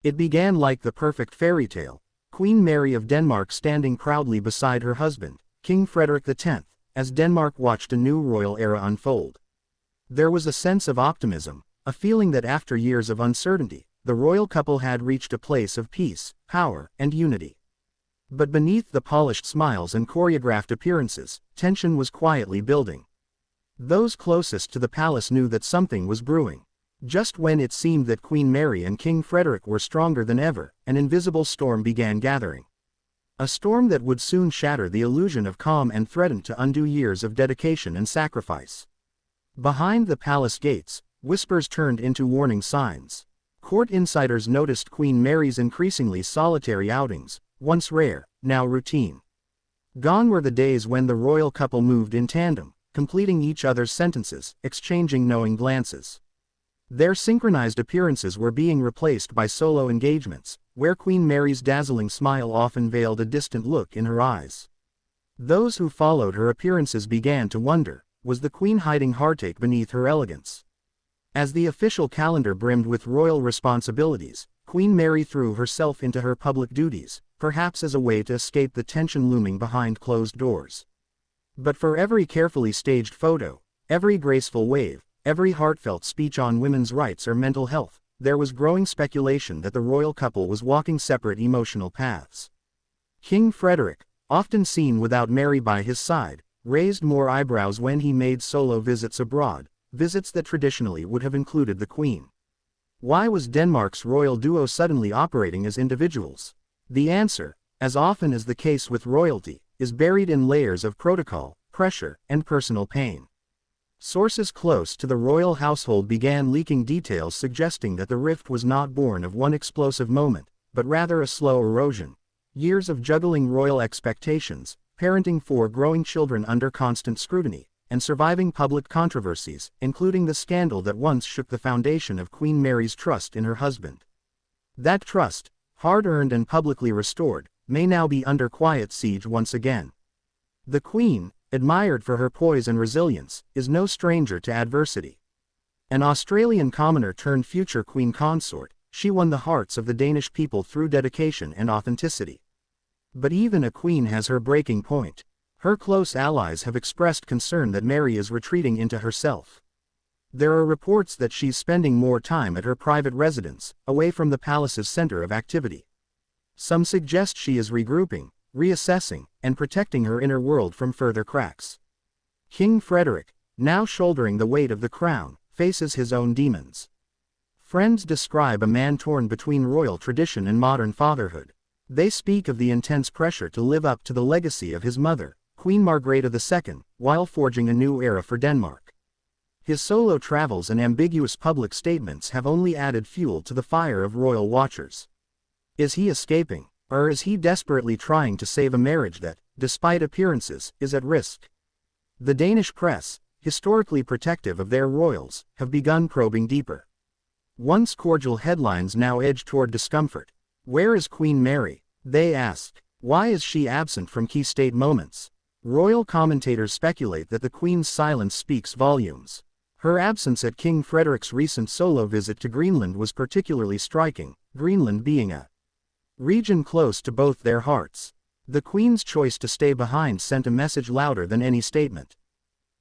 It began like the perfect fairy tale, Queen Mary of Denmark standing proudly beside her husband, King Frederik X, as Denmark watched a new royal era unfold. There was a sense of optimism, a feeling that after years of uncertainty, the royal couple had reached a place of peace, power, and unity. But beneath the polished smiles and choreographed appearances, tension was quietly building. Those closest to the palace knew that something was brewing. Just when it seemed that Queen Mary and King Frederik were stronger than ever, an invisible storm began gathering. A storm that would soon shatter the illusion of calm and threaten to undo years of dedication and sacrifice. Behind the palace gates, whispers turned into warning signs. Court insiders noticed Queen Mary's increasingly solitary outings, once rare, now routine. Gone were the days when the royal couple moved in tandem, completing each other's sentences, exchanging knowing glances. Their synchronized appearances were being replaced by solo engagements, where Queen Mary's dazzling smile often veiled a distant look in her eyes. Those who followed her appearances began to wonder, was the Queen hiding heartache beneath her elegance? As the official calendar brimmed with royal responsibilities, Queen Mary threw herself into her public duties, perhaps as a way to escape the tension looming behind closed doors. But for every carefully staged photo, every graceful wave, every heartfelt speech on women's rights or mental health, there was growing speculation that the royal couple was walking separate emotional paths. King Frederik, often seen without Mary by his side, raised more eyebrows when he made solo visits abroad, visits that traditionally would have included the Queen. Why was Denmark's royal duo suddenly operating as individuals? The answer, as often is the case with royalty, is buried in layers of protocol, pressure, and personal pain. Sources close to the royal household began leaking details suggesting that the rift was not born of one explosive moment, but rather a slow erosion. Years of juggling royal expectations, parenting 4 growing children under constant scrutiny, and surviving public controversies, including the scandal that once shook the foundation of Queen Mary's trust in her husband. That trust, hard-earned and publicly restored, may now be under quiet siege once again. The Queen, admired for her poise and resilience, is no stranger to adversity. An Australian commoner turned future Queen consort, she won the hearts of the Danish people through dedication and authenticity. But even a queen has her breaking point. Her close allies have expressed concern that Mary is retreating into herself. There are reports that she's spending more time at her private residence, away from the palace's center of activity. Some suggest she is regrouping, reassessing, and protecting her inner world from further cracks. King Frederik, now shouldering the weight of the crown, faces his own demons. Friends describe a man torn between royal tradition and modern fatherhood. They speak of the intense pressure to live up to the legacy of his mother, Queen Margrethe II, while forging a new era for Denmark. His solo travels and ambiguous public statements have only added fuel to the fire of royal watchers. Is he escaping, or is he desperately trying to save a marriage that, despite appearances, is at risk? The Danish press, historically protective of their royals, have begun probing deeper. Once cordial headlines now edge toward discomfort. Where is Queen Mary? They ask. Why is she absent from key state moments? Royal commentators speculate that the Queen's silence speaks volumes. Her absence at King Frederik's recent solo visit to Greenland was particularly striking, Greenland being a region close to both their hearts. The Queen's choice to stay behind sent a message louder than any statement.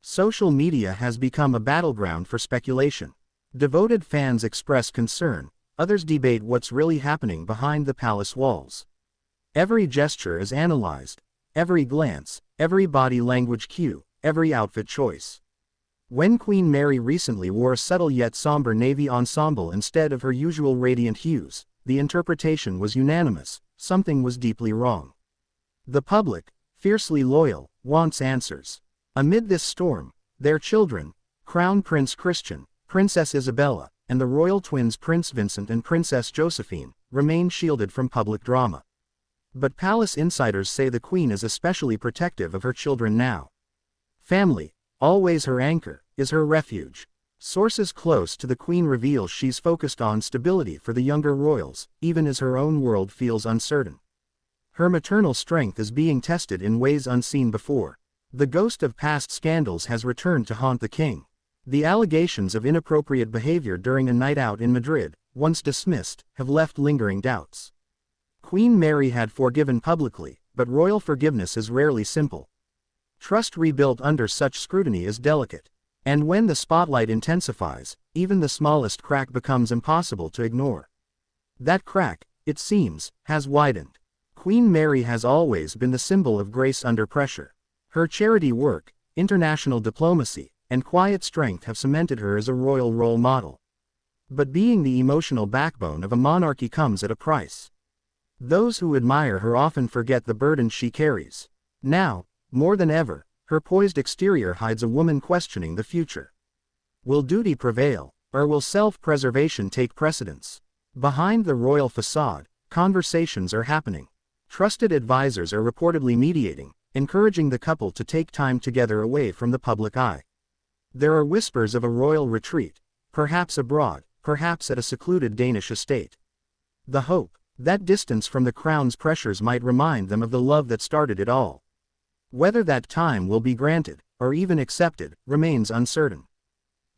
Social media has become a battleground for speculation. Devoted fans express concern, others debate what's really happening behind the palace walls. Every gesture is analyzed, every glance, every body language cue, every outfit choice. When Queen Mary recently wore a subtle yet somber navy ensemble instead of her usual radiant hues, the interpretation was unanimous: something was deeply wrong. The public, fiercely loyal, wants answers. Amid this storm, their children, Crown Prince Christian, Princess Isabella, and the royal twins Prince Vincent and Princess Josephine, remain shielded from public drama. But palace insiders say the Queen is especially protective of her children now. Family, always her anchor, is her refuge. Sources close to the Queen reveal she's focused on stability for the younger royals, even as her own world feels uncertain. Her maternal strength is being tested in ways unseen before. The ghost of past scandals has returned to haunt the king. The allegations of inappropriate behavior during a night out in Madrid, once dismissed, have left lingering doubts. Queen Mary had forgiven publicly, but royal forgiveness is rarely simple. Trust rebuilt under such scrutiny is delicate. And when the spotlight intensifies, even the smallest crack becomes impossible to ignore. That crack, it seems, has widened. Queen Mary has always been the symbol of grace under pressure. Her charity work, international diplomacy, and quiet strength have cemented her as a royal role model. But being the emotional backbone of a monarchy comes at a price. Those who admire her often forget the burden she carries. Now, more than ever, her poised exterior hides a woman questioning the future. Will duty prevail, or will self-preservation take precedence? Behind the royal facade, conversations are happening. Trusted advisors are reportedly mediating, encouraging the couple to take time together away from the public eye. There are whispers of a royal retreat, perhaps abroad, perhaps at a secluded Danish estate. The hope, that distance from the crown's pressures might remind them of the love that started it all. Whether that time will be granted, or even accepted, remains uncertain.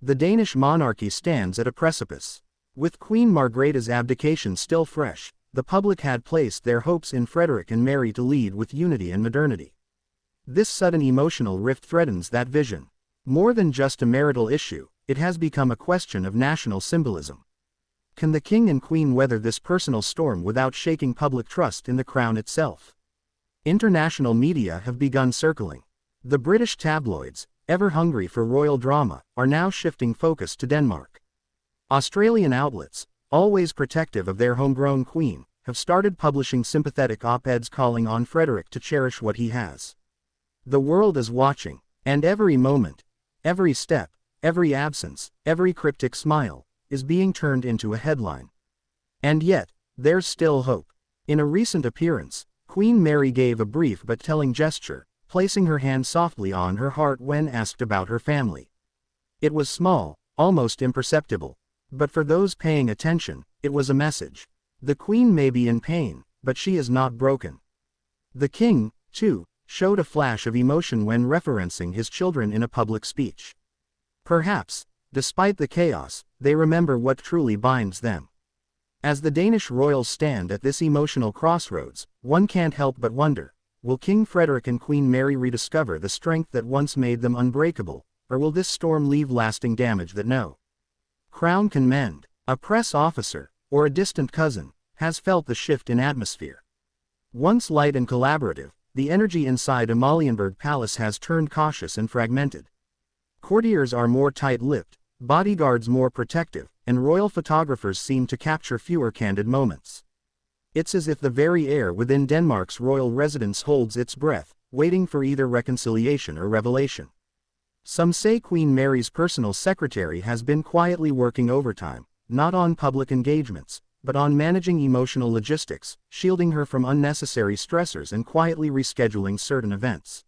The Danish monarchy stands at a precipice. With Queen Margrethe's abdication still fresh, the public had placed their hopes in Frederik and Mary to lead with unity and modernity. This sudden emotional rift threatens that vision. More than just a marital issue, it has become a question of national symbolism. Can the king and queen weather this personal storm without shaking public trust in the crown itself? International media have begun circling. The British tabloids, ever hungry for royal drama, are now shifting focus to Denmark. Australian outlets, always protective of their homegrown queen, have started publishing sympathetic op-eds calling on Frederik to cherish what he has. The world is watching, and every moment, every step, every absence, every cryptic smile, is being turned into a headline. And yet, there's still hope. In a recent appearance, Queen Mary gave a brief but telling gesture, placing her hand softly on her heart when asked about her family. It was small, almost imperceptible. But for those paying attention, it was a message. The Queen may be in pain, but she is not broken. The King, too, showed a flash of emotion when referencing his children in a public speech. Perhaps, despite the chaos, they remember what truly binds them. As the Danish royals stand at this emotional crossroads, one can't help but wonder, will King Frederik and Queen Mary rediscover the strength that once made them unbreakable, or will this storm leave lasting damage that no crown can mend? A press officer, or a distant cousin, has felt the shift in atmosphere. Once light and collaborative, the energy inside Amalienborg Palace has turned cautious and fragmented. Courtiers are more tight-lipped, bodyguards more protective, and royal photographers seem to capture fewer candid moments. It's as if the very air within Denmark's royal residence holds its breath, waiting for either reconciliation or revelation. Some say Queen Mary's personal secretary has been quietly working overtime, not on public engagements, but on managing emotional logistics, shielding her from unnecessary stressors and quietly rescheduling certain events.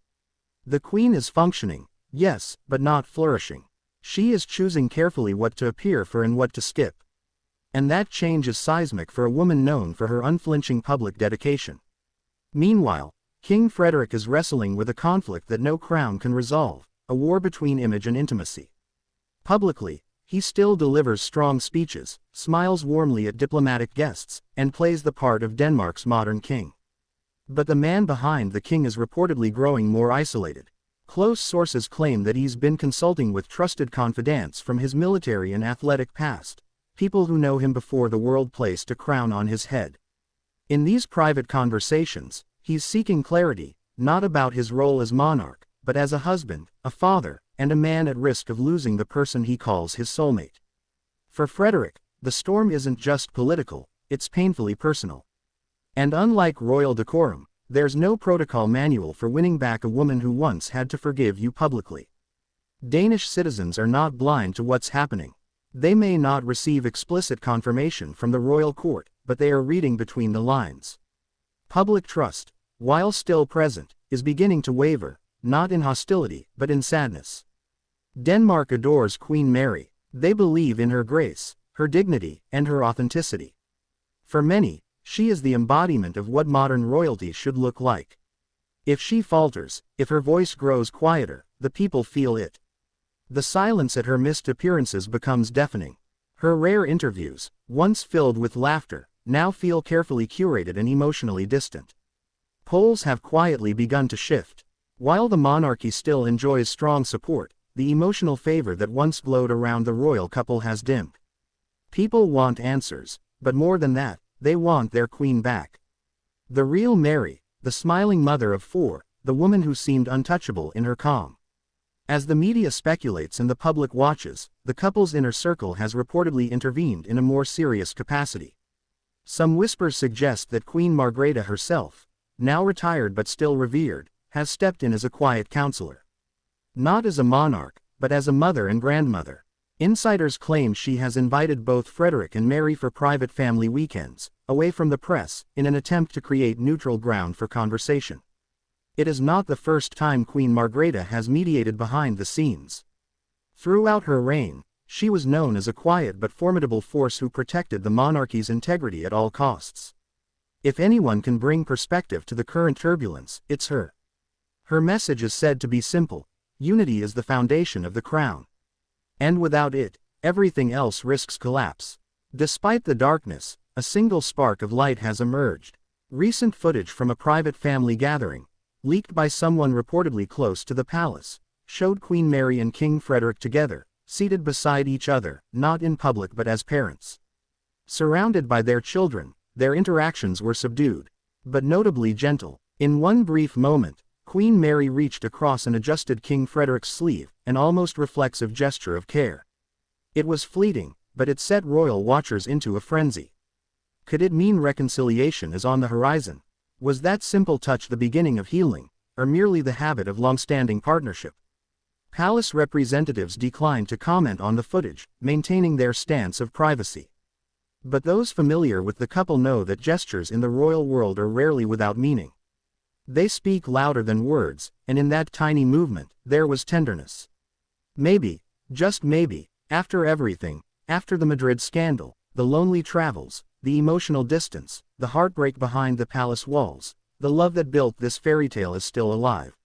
The Queen is functioning, yes, but not flourishing. She is choosing carefully what to appear for and what to skip. And that change is seismic for a woman known for her unflinching public dedication. Meanwhile, King Frederik is wrestling with a conflict that no crown can resolve, a war between image and intimacy. Publicly, he still delivers strong speeches, smiles warmly at diplomatic guests, and plays the part of Denmark's modern king. But the man behind the king is reportedly growing more isolated. Close sources claim that he's been consulting with trusted confidants from his military and athletic past, people who know him before the world placed a crown on his head. In these private conversations, he's seeking clarity, not about his role as monarch, but as a husband, a father, and a man at risk of losing the person he calls his soulmate. For Frederik, the storm isn't just political, it's painfully personal. And unlike royal decorum, there's no protocol manual for winning back a woman who once had to forgive you publicly. Danish citizens are not blind to what's happening. They may not receive explicit confirmation from the royal court, but they are reading between the lines. Public trust, while still present, is beginning to waver, not in hostility, but in sadness. Denmark adores Queen Mary. They believe in her grace, her dignity, and her authenticity. For many, she is the embodiment of what modern royalty should look like. If she falters, if her voice grows quieter, the people feel it. The silence at her missed appearances becomes deafening. Her rare interviews, once filled with laughter, now feel carefully curated and emotionally distant. Poles have quietly begun to shift. While the monarchy still enjoys strong support, the emotional favor that once glowed around the royal couple has dimmed. People want answers, but more than that, they want their queen back. The real Mary, the smiling mother of four, the woman who seemed untouchable in her calm. As the media speculates and the public watches, the couple's inner circle has reportedly intervened in a more serious capacity. Some whispers suggest that Queen Margrethe herself, now retired but still revered, has stepped in as a quiet counselor. Not as a monarch, but as a mother and grandmother. Insiders claim she has invited both Frederik and Mary for private family weekends, away from the press, in an attempt to create neutral ground for conversation. It is not the first time Queen Margrethe has mediated behind the scenes. Throughout her reign, she was known as a quiet but formidable force who protected the monarchy's integrity at all costs. If anyone can bring perspective to the current turbulence, it's her. Her message is said to be simple: unity is the foundation of the crown. And without it, everything else risks collapse. Despite the darkness, a single spark of light has emerged. Recent footage from a private family gathering, leaked by someone reportedly close to the palace, showed Queen Mary and King Frederik together, seated beside each other, not in public but as parents. Surrounded by their children, their interactions were subdued, but notably gentle. In one brief moment, Queen Mary reached across and adjusted King Frederik's sleeve, an almost reflexive gesture of care. It was fleeting, but it set royal watchers into a frenzy. Could it mean reconciliation is on the horizon? Was that simple touch the beginning of healing, or merely the habit of long-standing partnership? Palace representatives declined to comment on the footage, maintaining their stance of privacy. But those familiar with the couple know that gestures in the royal world are rarely without meaning. They speak louder than words, and in that tiny movement, there was tenderness. Maybe, just maybe, after everything, after the Madrid scandal, the lonely travels, the emotional distance, the heartbreak behind the palace walls, the love that built this fairy tale is still alive.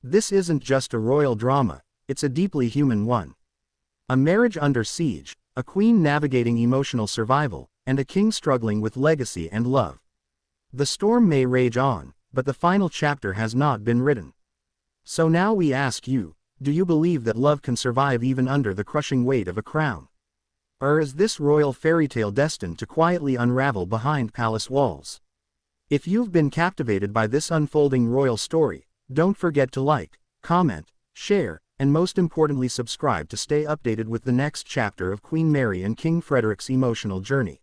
This isn't just a royal drama, it's a deeply human one. A marriage under siege, a queen navigating emotional survival, and a king struggling with legacy and love. The storm may rage on, but the final chapter has not been written. So now we ask you, do you believe that love can survive even under the crushing weight of a crown? Or is this royal fairy tale destined to quietly unravel behind palace walls? If you've been captivated by this unfolding royal story, don't forget to like, comment, share, and most importantly subscribe to stay updated with the next chapter of Queen Mary and King Frederik's emotional journey.